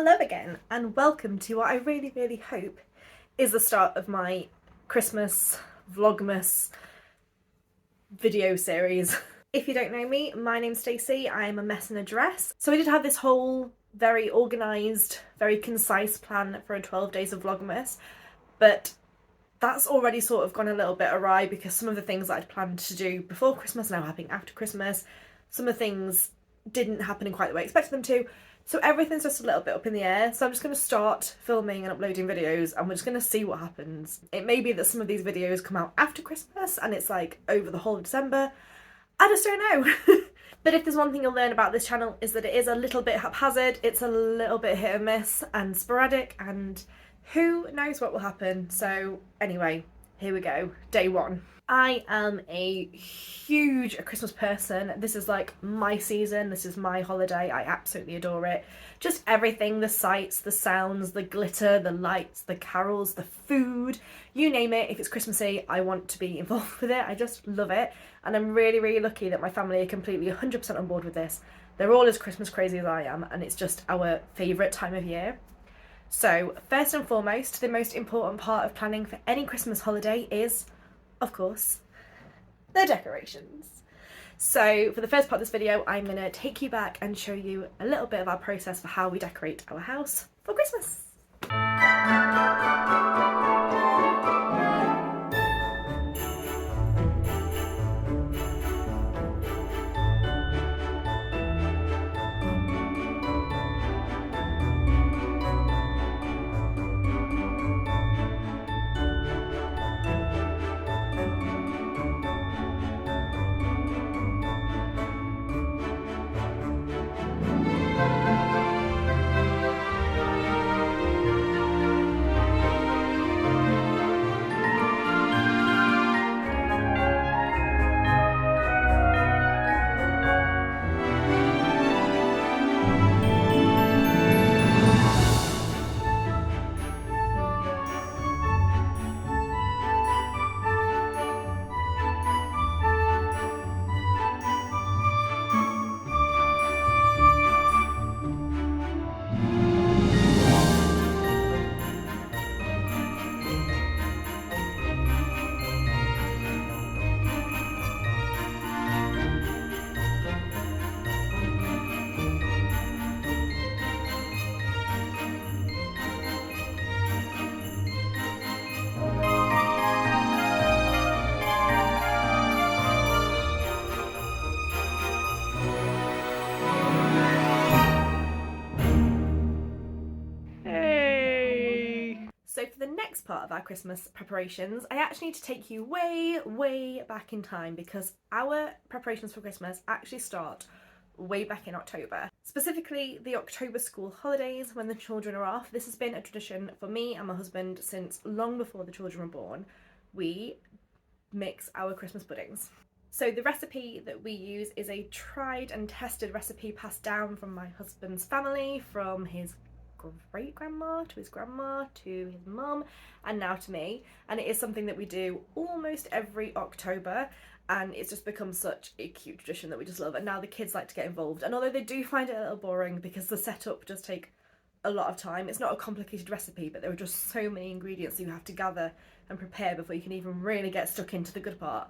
Hello again and welcome to what I really hope is the start of my Christmas Vlogmas video series. If you don't know me, my name's Stacey, I'm a mess in a dress. So I did have this whole very organised, very concise plan for a 12 days of Vlogmas, but that's already sort of gone a little bit awry because some of the things that I'd planned to do before Christmas are now happening after Christmas. Some of the things didn't happen in quite the way I expected them to. So everything's just a little bit up in the air. So I'm just going to start filming and uploading videos and we're just going to see what happens. It may be that some of these videos come out after Christmas and it's like over the whole of December. I just don't know. But if there's one thing you'll learn about this channel is that it is a little bit haphazard, it's a little bit hit and miss and sporadic, and who knows what will happen. So anyway, here we go. Day one. I am a huge Christmas person. This is like my season, this is my holiday, I absolutely adore it. Just everything, the sights, the sounds, the glitter, the lights, the carols, the food, you name it. If it's Christmassy, I want to be involved with it. I just love it. And I'm really lucky that my family are completely 100% on board with this. They're all as Christmas crazy as I am, and it's just our favourite time of year. So first and foremost, the most important part of planning for any Christmas holiday is, of course, the decorations. So for the first part of this video, I'm going to take you back and show you a little bit of our process for how we decorate our house for Christmas. So for the next part of our Christmas preparations, I actually need to take you way back in time because our preparations for Christmas actually start way back in October. Specifically the October school holidays when the children are off. This has been a tradition for me and my husband since long before the children were born. We mix our Christmas puddings. So the recipe that we use is a tried and tested recipe passed down from my husband's family, from his great-grandma to his grandma to his mum and now to me, and it is something that we do almost every October, and it's just become such a cute tradition that we just love. And now the kids like to get involved, and although they do find it a little boring because the setup does take a lot of time, it's not a complicated recipe, but there are just so many ingredients you have to gather and prepare before you can even really get stuck into the good part.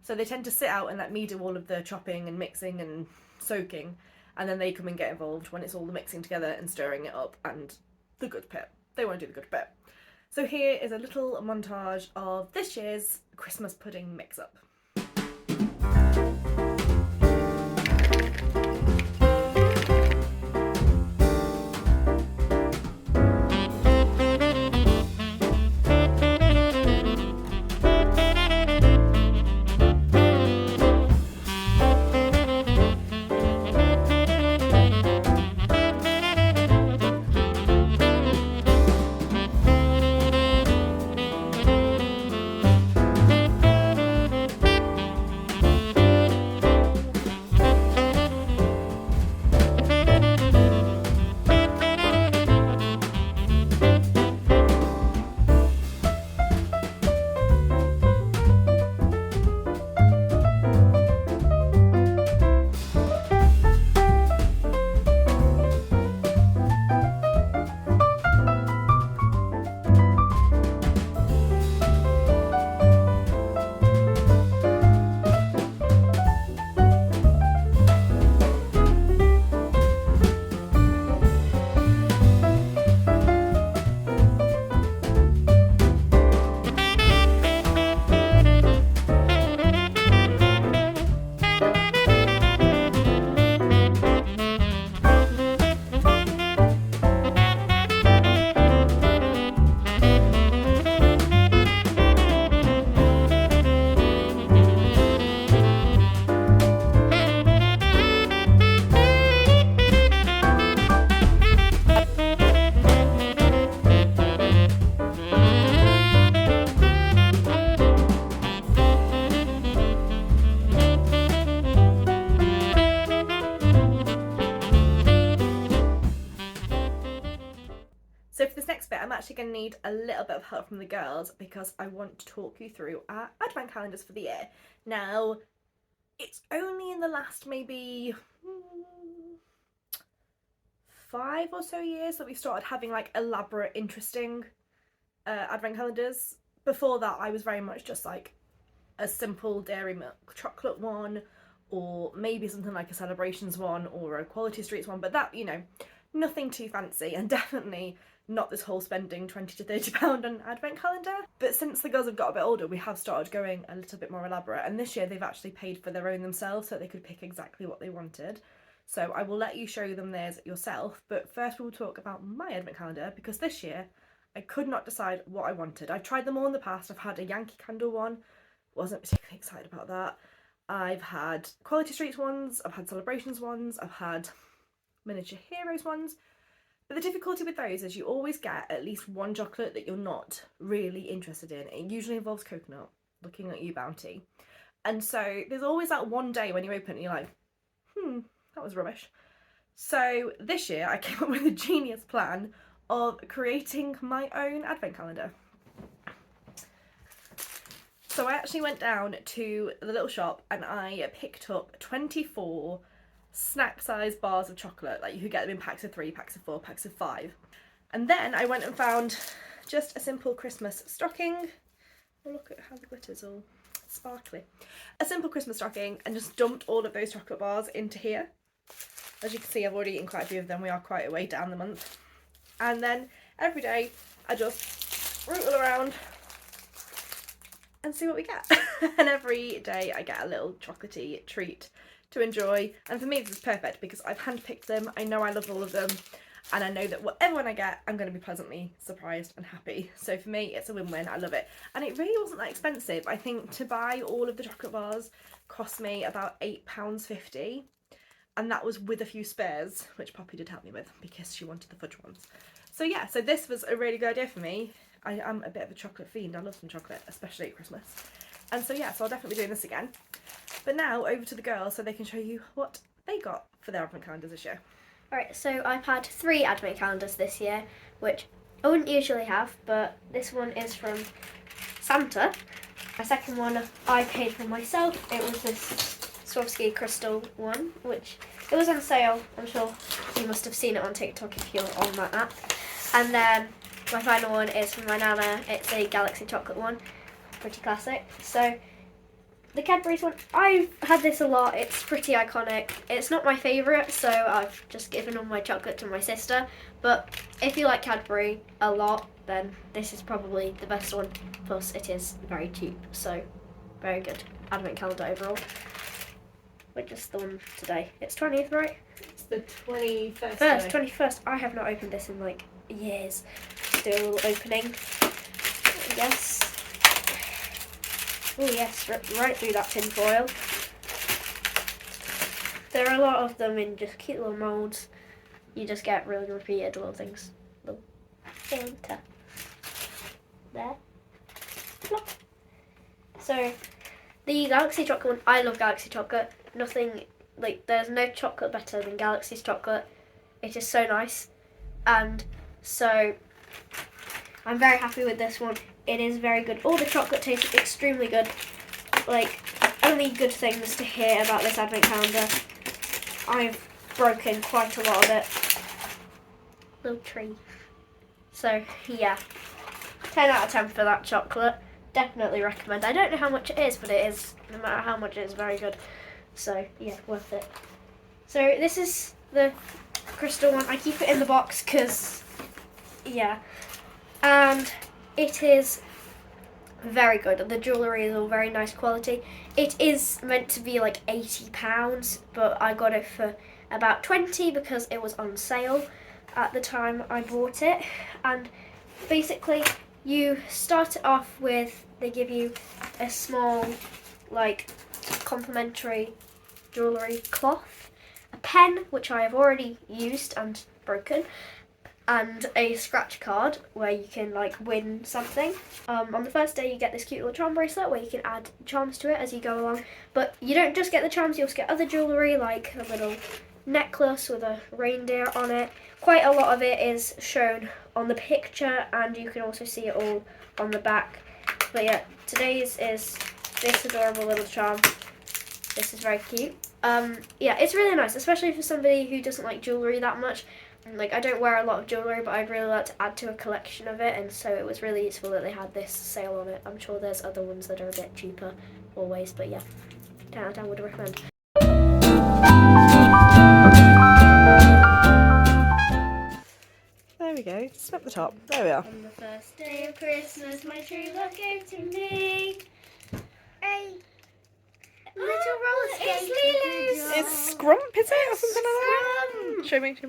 So they tend to sit out and let me do all of the chopping and mixing and soaking, and then they come and get involved when it's all the mixing together and stirring it up and the good bit. They want to do the good bit. So here is a little montage of this year's Christmas pudding mix-up. going to need a little bit of help from the girls because I want to talk you through our advent calendars for the year. Now, it's only in the last maybe 5 or so years that we started having like elaborate, interesting advent calendars. Before that, I was very much just like a simple dairy milk chocolate one, or maybe something like a celebrations one or a quality streets one, but that, you know, nothing too fancy, and definitely not this whole spending £20 to £30 on an advent calendar. But since the girls have got a bit older, we have started going a little bit more elaborate, and this year they've actually paid for their own themselves so they could pick exactly what they wanted. So I will let you show them theirs yourself, but first we'll talk about my advent calendar, because this year I could not decide what I wanted. I've tried them all in the past. I've had a Yankee Candle one, wasn't particularly excited about that. I've had Quality Streets ones, I've had Celebrations ones, I've had Miniature Heroes ones. But the difficulty with those is you always get at least one chocolate that you're not really interested in. It usually involves coconut, looking at you, Bounty. And so there's always that one day when you open it and you're like, that was rubbish. So this year I came up with a genius plan of creating my own advent calendar. So I actually went down to the little shop and I picked up 24 snack-sized bars of chocolate. Like, you could get them in packs of 3, packs of 4, packs of 5. And then I went and found just a simple Christmas stocking. Oh, look at how the glitter's all sparkly. A simple Christmas stocking, and just dumped all of those chocolate bars into here. As you can see, I've already eaten quite a few of them. We are quite a way down the month. And then every day I just rootle around and see what we get. And every day I get a little chocolatey treat to enjoy, and for me this is perfect because I've handpicked them. I know I love all of them, and I know that whatever one I get, I'm going to be pleasantly surprised and happy. So for me, it's a win-win. I love it. And it really wasn't that expensive. I think to buy all of the chocolate bars cost me about £8.50, and that was with a few spares, which Poppy did help me with because she wanted the fudge ones. So yeah, so this was a really good idea for me. I am a bit of a chocolate fiend. I love some chocolate, especially at Christmas. And so yeah, so I'll definitely be doing this again. But now over to the girls so they can show you what they got for their advent calendars this year. Alright, so I've had 3 advent calendars this year, which I wouldn't usually have, but this one is from Santa. My second one I paid for myself. It was this Swarovski crystal one, which it was on sale. I'm sure you must have seen it on TikTok if you're on that app. And then my final one is from my nana. It's a Galaxy chocolate one, pretty classic. So the Cadbury's one, I've had this a lot. It's pretty iconic. It's not my favourite, so I've just given all my chocolate to my sister. But if you like Cadbury a lot, then this is probably the best one. Plus, it is very cheap, so very good advent calendar overall. Which is the one today. It's 20th, right? It's the 21st. 21st. I have not opened this in like years. Still opening, I guess. Oh yes, right through that tin foil. There are a lot of them in just cute little moulds. You just get really repeated little things. Little Santa. There. Plop. So, the Galaxy chocolate one, I love Galaxy chocolate. Nothing, like, there's no chocolate better than Galaxy's chocolate. It is so nice. And so, I'm very happy with this one. It is very good. All the chocolate tastes extremely good. Like, only good things to hear about this advent calendar. I've broken quite a lot of it. Little tree. So, yeah. 10 out of 10 for that chocolate. Definitely recommend. I don't know how much it is, but it is, no matter how much it is, very good. So, yeah, worth it. So, this is the crystal one. I keep it in the box because, yeah. And it is very good. The jewellery is all very nice quality. It is meant to be like £80, but I got it for about 20 because it was on sale at the time I bought it. And basically, you start it off with, they give you a small, like, complimentary jewellery cloth, a pen, which I have already used and broken, and a scratch card where you can like win something. On the first day you get this cute little charm bracelet where you can add charms to it as you go along, but you don't just get the charms, you also get other jewellery like a little necklace with a reindeer on it. Quite a lot of it is shown on the picture, and you can also see it all on the back. But yeah, today's is this adorable little charm. This is very cute. Yeah, it's really nice, especially for somebody who doesn't like jewellery that much. Like, I don't wear a lot of jewellery, but I'd really like to add to a collection of it, and so it was really useful that they had this sale on it. I'm sure there's other ones that are a bit cheaper always, but yeah, 10 out of 10 would recommend. There we go. Snap the top. There we are. On the first day of Christmas, my true love gave to me a little roller skate. It's Lilo's. It's Scrump, is it? Or something like that? Show me. It's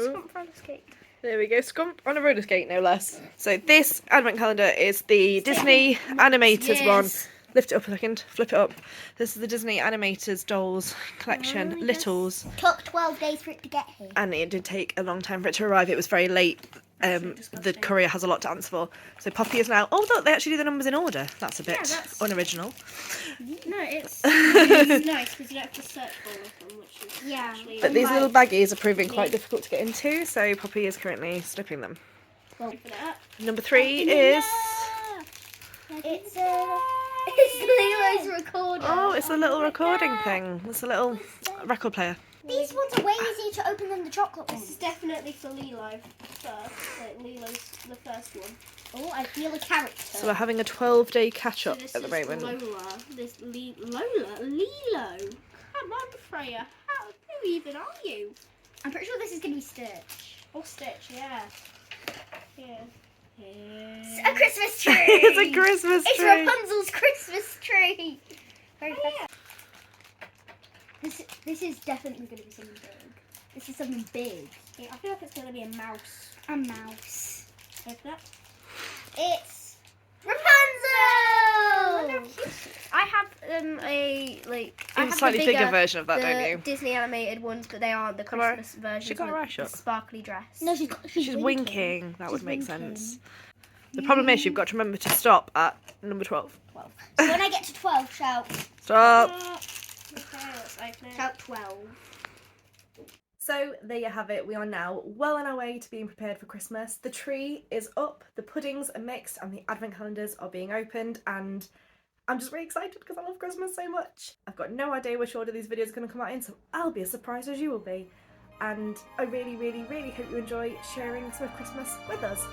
Scrump roller skate. There we go, Scrump on a roller skate, no less. So this advent calendar is the Disney Animators one. Lift it up a second, flip it up. This is the Disney Animators dolls collection, Littles. Took 12 days for it to get here. And it did take a long time for it to arrive. It was very late. The courier has a lot to answer for. So Poppy is now... Oh, look, they actually do the numbers in order. That's a bit unoriginal. No, it's nice because you don't have to search for them, which is actually... But these little baggies are proving quite difficult to get into, so Poppy is currently snipping them. Well, Number 3 is... It's Lilo's recorder. Oh, it's a little recording thing. It's a little record player. These ones are way easier to open than the chocolate This is ones. definitely for Lilo first. Like, Lilo's the first one. Oh, I feel a character. So we're having a 12-day catch-up So this at the is moment. Lola. Lilo. Come on, Freya. Who even are you? I'm pretty sure this is going to be Stitch. Or Stitch, yeah. Yeah. It's a Christmas tree. It's a Christmas It's tree. Rapunzel's Christmas tree. Very This is definitely going to be something big. This is something big. Yeah, I feel like it's going to be a mouse. A mouse. Open that. It's Rapunzel. I have a You have a slightly bigger version of that, don't you? Disney animated ones, but they are the Come on. Christmas versions. She got her with eyes shut. the sparkly dress. No, she's Winking. That would She's make winking. sense. The problem is you've got to remember to stop at number 12. 12. So when I get to 12, shout. Stop. Okay, let's open it. Shout 12. So there you have it. We are now well on our way to being prepared for Christmas. The tree is up, the puddings are mixed, and the advent calendars are being opened, and I'm just really excited because I love Christmas so much. I've got no idea which order these videos are going to come out in, so I'll be as surprised as you will be. And I really, really, really hope you enjoy sharing some of Christmas with us.